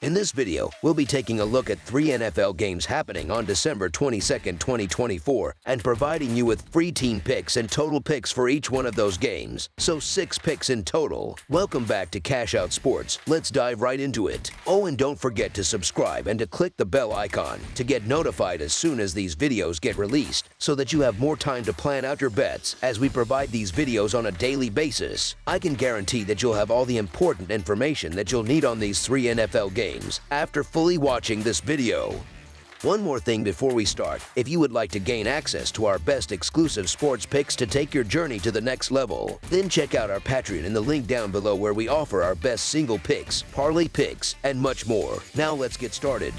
In this video, we'll be taking a look at 3 NFL games happening on December 22, 2024, and providing you with free team picks and total picks for each one of those games. So 6 picks in total. Welcome back to Cash Out Sports. Let's dive right into it. Oh, and don't forget to subscribe and to click the bell icon to get notified as soon as these videos get released, so that you have more time to plan out your bets as we provide these videos on a daily basis. I can guarantee that you'll have all the important information that you'll need on these 3 NFL games after fully watching this video. One more thing before we start: if you would like to gain access to our best exclusive sports picks to take your journey to the next level, then check out our Patreon in the link down below, where we offer our best single picks, parlay picks, and much more. Now let's get started.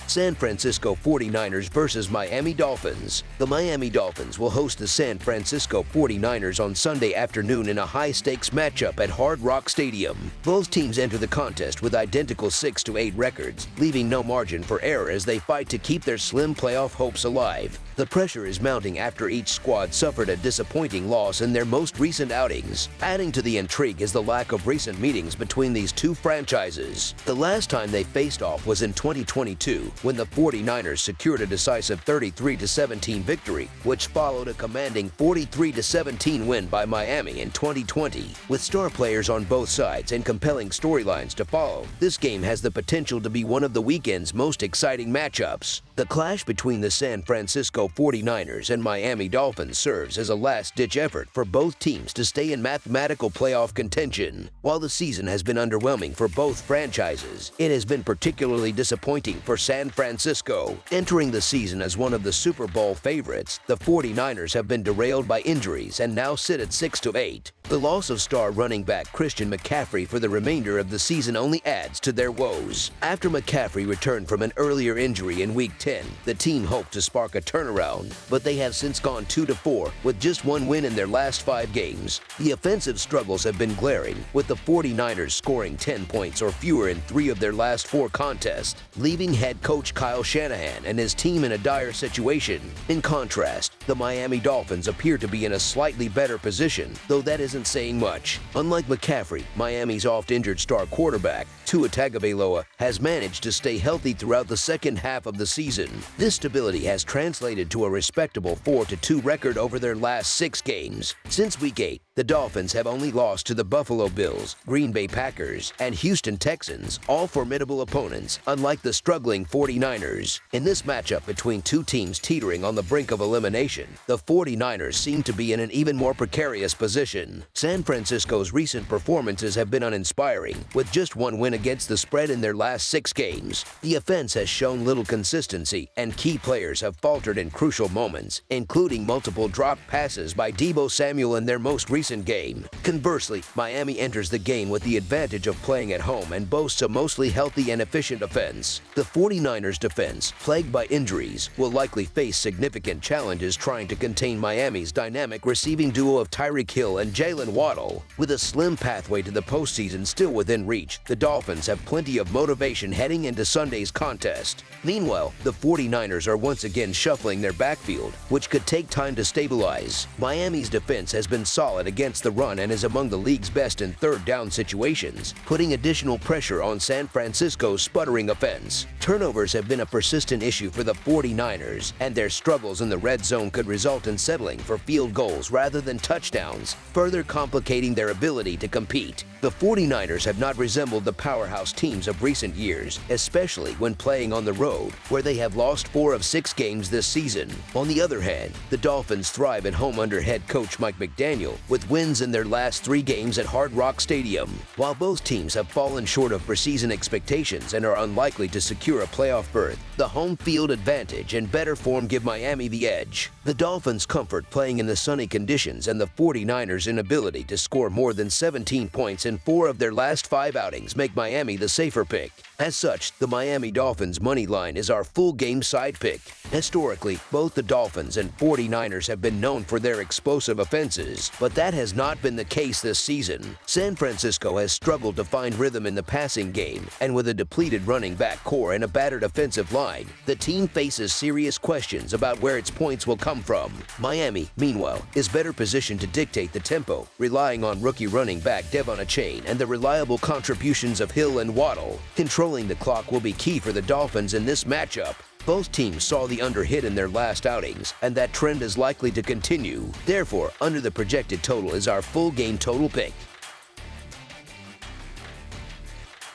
San Francisco 49ers versus Miami Dolphins. The Miami Dolphins will host the San Francisco 49ers on Sunday afternoon in a high-stakes matchup at Hard Rock Stadium. Both teams enter the contest with identical 6-8 records, leaving no margin for error as they fight to keep their slim playoff hopes alive. The pressure is mounting after each squad suffered a disappointing loss in their most recent outings. Adding to the intrigue is the lack of recent meetings between these two franchises. The last time they faced off was in 2022, when the 49ers secured a decisive 33-17 victory, which followed a commanding 43-17 win by Miami in 2020. With star players on both sides and compelling storylines to follow, this game has the potential to be one of the weekend's most exciting matchups. The clash between the San Francisco 49ers and Miami Dolphins serves as a last-ditch effort for both teams to stay in mathematical playoff contention. While the season has been underwhelming for both franchises, it has been particularly disappointing for San Francisco. Entering the season as one of the Super Bowl favorites, the 49ers have been derailed by injuries and now sit at 6-8. The loss of star running back Christian McCaffrey for the remainder of the season only adds to their woes. After McCaffrey returned from an earlier injury in Week 10, the team hoped to spark a turnaround, but they have since gone 2-4 with just one win in their last 5 games. The offensive struggles have been glaring, with the 49ers scoring 10 points or fewer in 3 of their last 4 contests, leaving head coach Kyle Shanahan and his team in a dire situation. In contrast, the Miami Dolphins appear to be in a slightly better position, though that isn't saying much. Unlike McCaffrey, Miami's oft-injured star quarterback, Tua Tagovailoa, has managed to stay healthy throughout the second half of the season. This stability has translated to a respectable 4-2 record over their last 6 games. Since Week 8, the Dolphins have only lost to the Buffalo Bills, Green Bay Packers, and Houston Texans, all formidable opponents, unlike the struggling 49ers. In this matchup between two teams teetering on the brink of elimination, the 49ers seem to be in an even more precarious position. San Francisco's recent performances have been uninspiring, with just one win against the spread in their last 6 games. The offense has shown little consistency, and key players have faltered in crucial moments, including multiple dropped passes by Deebo Samuel in their most recent game. Conversely, Miami enters the game with the advantage of playing at home and boasts a mostly healthy and efficient offense. The 49ers defense, plagued by injuries, will likely face significant challenges trying to contain Miami's dynamic receiving duo of Tyreek Hill and Jalen Waddle. With a slim pathway to the postseason still within reach, the Dolphins have plenty of motivation heading into Sunday's contest. Meanwhile, the 49ers are once again shuffling their backfield, which could take time to stabilize. Miami's defense has been solid against the run and is among the league's best in third down situations, putting additional pressure on San Francisco's sputtering offense. Turnovers have been a persistent issue for the 49ers, and their struggles in the red zone could result in settling for field goals rather than touchdowns, further complicating their ability to compete. The 49ers have not resembled the powerhouse teams of recent years, especially when playing on the road, where they have lost 4 of 6 games this season. On the other hand, the Dolphins thrive at home under head coach Mike McDaniel, with wins in their last 3 games at Hard Rock Stadium. While both teams have fallen short of preseason expectations and are unlikely to secure a playoff berth, the home field advantage and better form give Miami the edge. The Dolphins' comfort playing in the sunny conditions and the 49ers' inability to score more than 17 points in 4 of their last 5 outings make Miami the safer pick. As such, the Miami Dolphins money line is our full game side pick. Historically, both the Dolphins and 49ers have been known for their explosive offenses, but that That has not been the case this season. San Francisco has struggled to find rhythm in the passing game, and with a depleted running back core and a battered offensive line, the team faces serious questions about where its points will come from. Miami, meanwhile, is better positioned to dictate the tempo, relying on rookie running back Devon Achane and the reliable contributions of Hill and Waddle. Controlling the clock will be key for the Dolphins in this matchup. Both teams saw the under hit in their last outings, and that trend is likely to continue. Therefore, under the projected total is our full game total pick.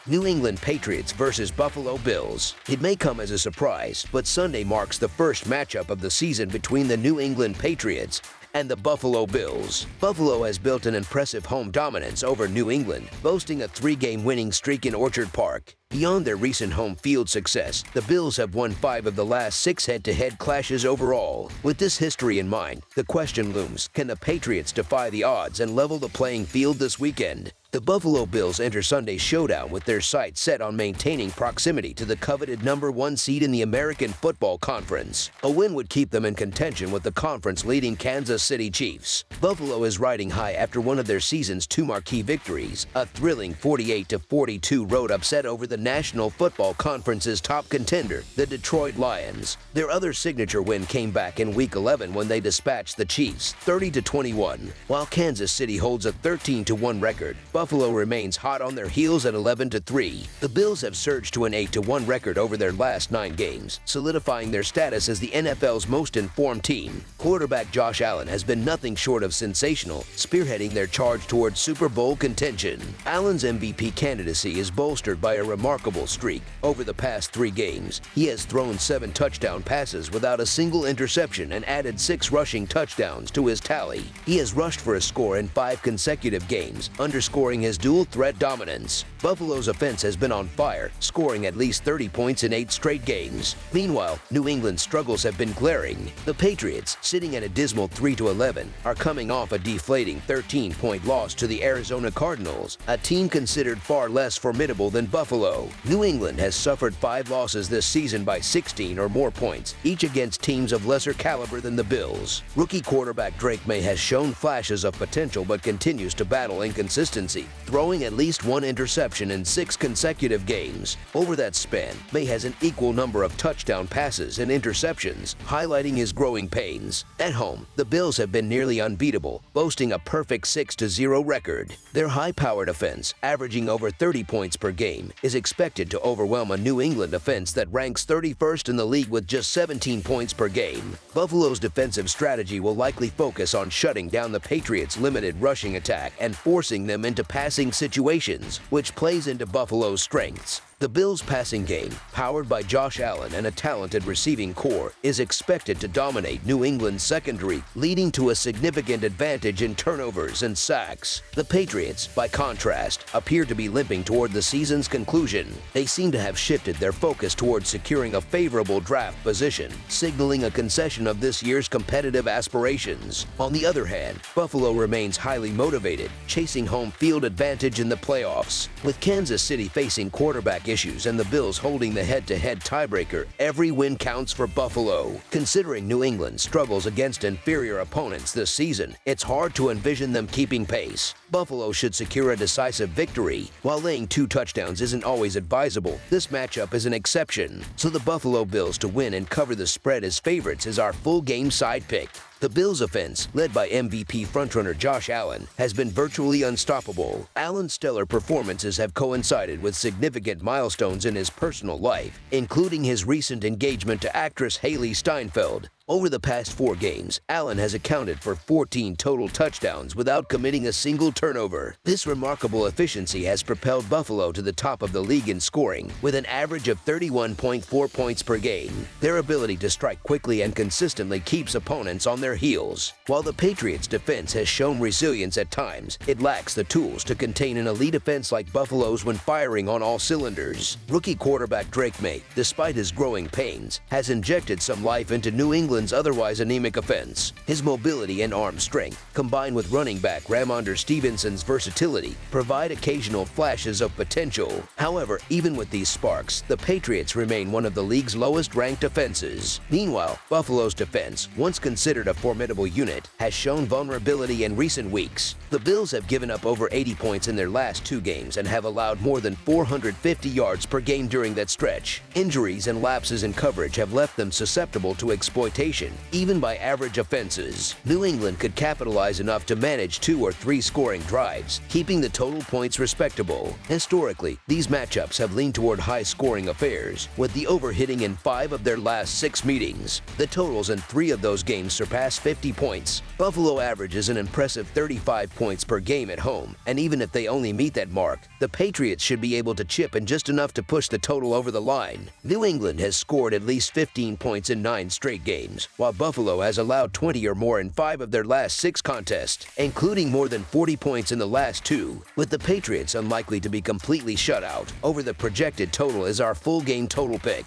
New England Patriots versus Buffalo Bills. It may come as a surprise, but Sunday marks the first matchup of the season between the New England Patriots and the Buffalo Bills. Buffalo has built an impressive home dominance over New England, boasting a 3-game winning streak in Orchard Park. Beyond their recent home field success, the Bills have won 5 of the last 6 head-to-head clashes overall. With this history in mind, the question looms, can the Patriots defy the odds and level the playing field this weekend? The Buffalo Bills enter Sunday's showdown with their sights set on maintaining proximity to the coveted #1 seed in the American Football Conference. A win would keep them in contention with the conference-leading Kansas City Chiefs. Buffalo is riding high after one of their season's 2 marquee victories, a thrilling 48-42 road upset over the National Football Conference's top contender, the Detroit Lions. Their other signature win came back in Week 11 when they dispatched the Chiefs 30-21. While Kansas City holds a 13-1 record, Buffalo remains hot on their heels at 11-3. The Bills have surged to an 8-1 record over their last 9 games, solidifying their status as the NFL's most informed team. Quarterback Josh Allen has been nothing short of sensational, spearheading their charge towards Super Bowl contention. Allen's MVP candidacy is bolstered by a remarkable streak. Over the past 3 games, he has thrown 7 touchdown passes without a single interception and added 6 rushing touchdowns to his tally. He has rushed for a score in 5 consecutive games, underscoring his dual-threat dominance. Buffalo's offense has been on fire, scoring at least 30 points in 8 straight games. Meanwhile, New England's struggles have been glaring. The Patriots, sitting at a dismal 3-11, are coming off a deflating 13-point loss to the Arizona Cardinals, a team considered far less formidable than Buffalo. New England has suffered 5 losses this season by 16 or more points, each against teams of lesser caliber than the Bills. Rookie quarterback Drake May has shown flashes of potential but continues to battle inconsistency, throwing at least 1 interception in 6 consecutive games. Over that span, May has an equal number of touchdown passes and interceptions, highlighting his growing pains. At home, the Bills have been nearly unbeatable, boasting a perfect 6-0 record. Their high-powered offense, averaging over 30 points per game, is expected to overwhelm a New England offense that ranks 31st in the league with just 17 points per game. Buffalo's defensive strategy will likely focus on shutting down the Patriots' limited rushing attack and forcing them into passing situations, which plays into Buffalo's strengths. The Bills' passing game, powered by Josh Allen and a talented receiving core, is expected to dominate New England's secondary, leading to a significant advantage in turnovers and sacks. The Patriots, by contrast, appear to be limping toward the season's conclusion. They seem to have shifted their focus towards securing a favorable draft position, signaling a concession of this year's competitive aspirations. On the other hand, Buffalo remains highly motivated, chasing home field advantage in the playoffs. With Kansas City facing quarterback issues and the Bills holding the head-to-head tiebreaker, every win counts for Buffalo. Considering New England struggles against inferior opponents this season, it's hard to envision them keeping pace. Buffalo should secure a decisive victory. While laying 2 touchdowns isn't always advisable, this matchup is an exception. So the Buffalo Bills to win and cover the spread as favorites is our full game side pick. The Bills' offense, led by MVP frontrunner Josh Allen, has been virtually unstoppable. Allen's stellar performances have coincided with significant milestones in his personal life, including his recent engagement to actress Haley Steinfeld. Over the past 4 games, Allen has accounted for 14 total touchdowns without committing a single turnover. This remarkable efficiency has propelled Buffalo to the top of the league in scoring, with an average of 31.4 points per game. Their ability to strike quickly and consistently keeps opponents on their heels. While the Patriots' defense has shown resilience at times, it lacks the tools to contain an elite offense like Buffalo's when firing on all cylinders. Rookie quarterback Drake May, despite his growing pains, has injected some life into New England England's otherwise anemic offense. His mobility and arm strength, combined with running back Ramondre Stevenson's versatility, provide occasional flashes of potential. However, even with these sparks, the Patriots remain one of the league's lowest-ranked offenses. Meanwhile, Buffalo's defense, once considered a formidable unit, has shown vulnerability in recent weeks. The Bills have given up over 80 points in their last 2 games and have allowed more than 450 yards per game during that stretch. Injuries and lapses in coverage have left them susceptible to exploitation, even by average offenses. New England could capitalize enough to manage 2 or 3 scoring drives, keeping the total points respectable. Historically, these matchups have leaned toward high-scoring affairs, with the over hitting in 5 of their last 6 meetings. The totals in 3 of those games surpass 50 points. Buffalo averages an impressive 35 points per game at home, and even if they only meet that mark, the Patriots should be able to chip in just enough to push the total over the line. New England has scored at least 15 points in 9 straight games, while Buffalo has allowed 20 or more in 5 of their last 6 contests, including more than 40 points in the last 2. With the Patriots unlikely to be completely shut out, over the projected total is our full game total pick.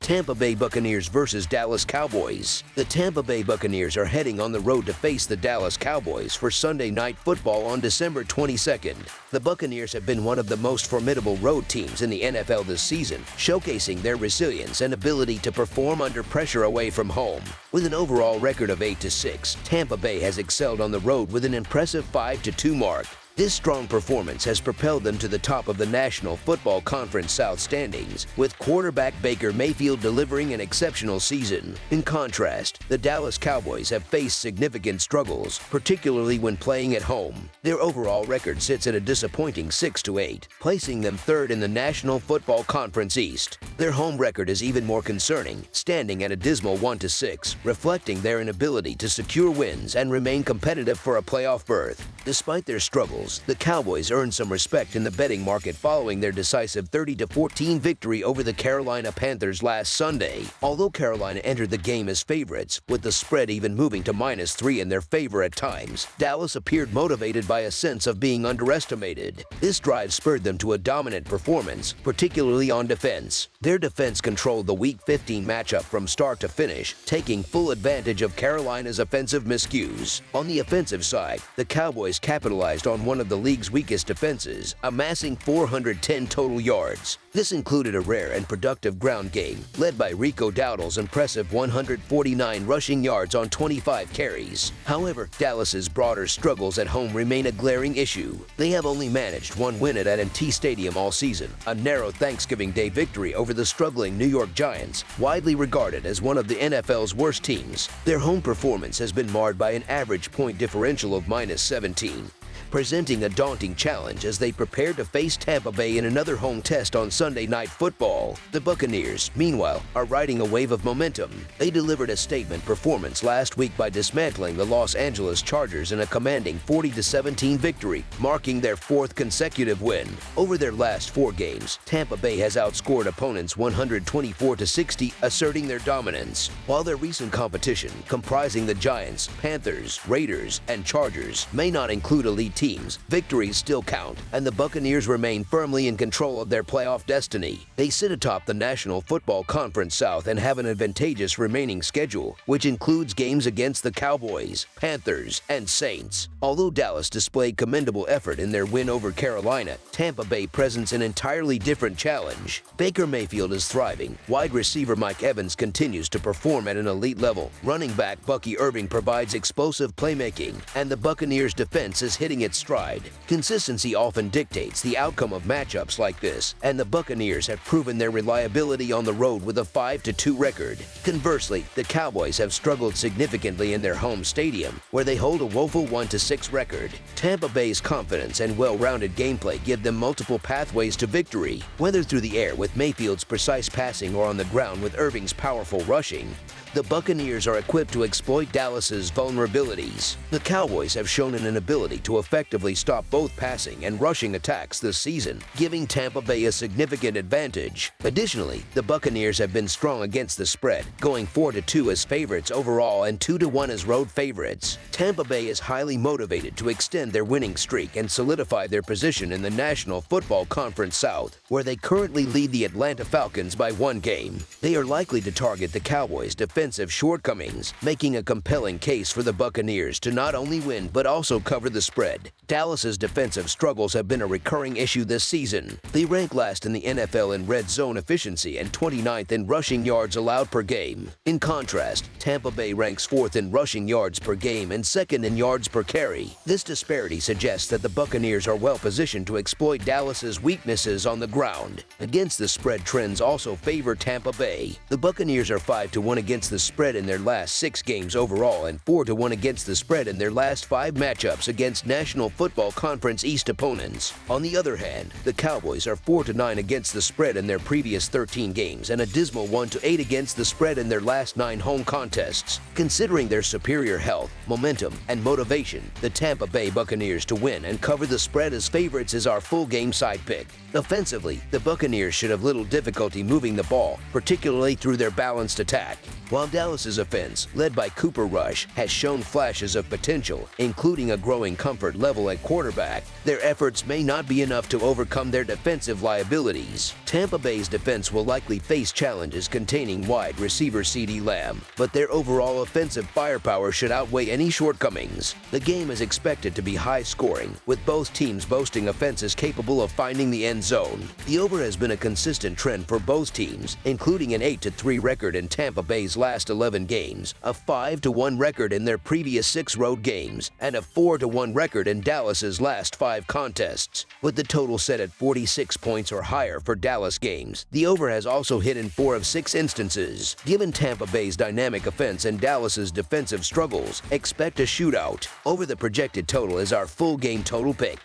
Tampa Bay Buccaneers versus Dallas Cowboys. The Tampa Bay Buccaneers are heading on the road to face the Dallas Cowboys for Sunday Night Football on December 22nd. The Buccaneers have been one of the most formidable road teams in the NFL this season, showcasing their resilience and ability to perform under pressure away from home. With an overall record of 8-6, Tampa Bay has excelled on the road with an impressive 5-2 mark. This strong performance has propelled them to the top of the National Football Conference South standings, with quarterback Baker Mayfield delivering an exceptional season. In contrast, the Dallas Cowboys have faced significant struggles, particularly when playing at home. Their overall record sits at a disappointing 6-8, placing them 3rd in the National Football Conference East. Their home record is even more concerning, standing at a dismal 1-6, reflecting their inability to secure wins and remain competitive for a playoff berth. Despite their struggles, the Cowboys earned some respect in the betting market following their decisive 30-14 victory over the Carolina Panthers last Sunday. Although Carolina entered the game as favorites, with the spread even moving to -3 in their favor at times, Dallas appeared motivated by a sense of being underestimated. This drive spurred them to a dominant performance, particularly on defense. Their defense controlled the Week 15 matchup from start to finish, taking full advantage of Carolina's offensive miscues. On the offensive side, the Cowboys capitalized on one of the league's weakest defenses, amassing 410 total yards. This included a rare and productive ground game, led by Rico Dowdle's impressive 149 rushing yards on 25 carries. However, Dallas's broader struggles at home remain a glaring issue. They have only managed 1 win at M&T Stadium all season, a narrow Thanksgiving Day victory over the struggling New York Giants, widely regarded as one of the NFL's worst teams. Their home performance has been marred by an average point differential of -17. Presenting a daunting challenge as they prepare to face Tampa Bay in another home test on Sunday Night Football. The Buccaneers, meanwhile, are riding a wave of momentum. They delivered a statement performance last week by dismantling the Los Angeles Chargers in a commanding 40-17 victory, marking their 4th consecutive win. Over their last 4 games, Tampa Bay has outscored opponents 124-60, asserting their dominance. While their recent competition, comprising the Giants, Panthers, Raiders, and Chargers, may not include elite teams, victories still count, and the Buccaneers remain firmly in control of their playoff destiny. They sit atop the National Football Conference South and have an advantageous remaining schedule, which includes games against the Cowboys, Panthers, and Saints. Although Dallas displayed commendable effort in their win over Carolina, Tampa Bay presents an entirely different challenge. Baker Mayfield is thriving, wide receiver Mike Evans continues to perform at an elite level, running back Bucky Irving provides explosive playmaking, and the Buccaneers' defense is hitting its stride. Consistency often dictates the outcome of matchups like this, and the Buccaneers have proven their reliability on the road with a 5-2 record. Conversely, the Cowboys have struggled significantly in their home stadium, where they hold a woeful 1-6 record. Tampa Bay's confidence and well-rounded gameplay give them multiple pathways to victory, whether through the air with Mayfield's precise passing or on the ground with Irving's powerful rushing. The Buccaneers are equipped to exploit Dallas's vulnerabilities. The Cowboys have shown an inability to effectively stop both passing and rushing attacks this season, giving Tampa Bay a significant advantage. Additionally, the Buccaneers have been strong against the spread, going 4-2 as favorites overall and 2-1 as road favorites. Tampa Bay is highly motivated to extend their winning streak and solidify their position in the National Football Conference South, where they currently lead the Atlanta Falcons by 1 game. They are likely to target the Cowboys' defensive shortcomings, making a compelling case for the Buccaneers to not only win but also cover the spread. Dallas's defensive struggles have been a recurring issue this season. They rank last in the NFL in red zone efficiency and 29th in rushing yards allowed per game. In contrast, Tampa Bay ranks 4th in rushing yards per game and 2nd in yards per carry. This disparity suggests that the Buccaneers are well positioned to exploit Dallas's weaknesses on the ground. Against the spread, trends also favor Tampa Bay. The Buccaneers are 5-1 against the spread in their last 6 games overall and 4-1 against the spread in their last 5 matchups against National Football Conference East opponents. On the other hand, the Cowboys are 4-9 against the spread in their previous 13 games and a dismal 1-8 against the spread in their last 9 home contests. Considering their superior health, momentum, and motivation, the Tampa Bay Buccaneers to win and cover the spread as favorites is our full game side pick. Offensively, the Buccaneers should have little difficulty moving the ball, particularly through their balanced attack. While Dallas's offense, led by Cooper Rush, has shown flashes of potential, including a growing comfort level at quarterback, their efforts may not be enough to overcome their defensive liabilities. Tampa Bay's defense will likely face challenges containing wide receiver CeeDee Lamb, but their overall offensive firepower should outweigh any shortcomings. The game is expected to be high-scoring, with both teams boasting offenses capable of finding the end zone. The over has been a consistent trend for both teams, including an 8-3 record in Tampa Bay's last 11 games, a 5-1 record in their previous 6 road games, and a 4-1 record in Dallas's last 5 contests. With the total set at 46 points or higher for Dallas games, the over has also hit in 4 of 6 instances. Given Tampa Bay's dynamic offense and Dallas's defensive struggles, expect a shootout. Over the projected total is our full game total pick.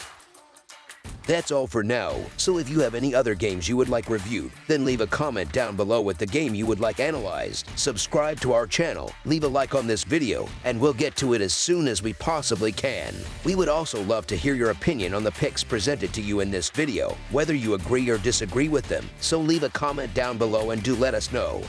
That's all for now, so if you have any other games you would like reviewed, then leave a comment down below with the game you would like analyzed. Subscribe to our channel, leave a like on this video, and we'll get to it as soon as we possibly can. We would also love to hear your opinion on the picks presented to you in this video, whether you agree or disagree with them, so leave a comment down below and do let us know.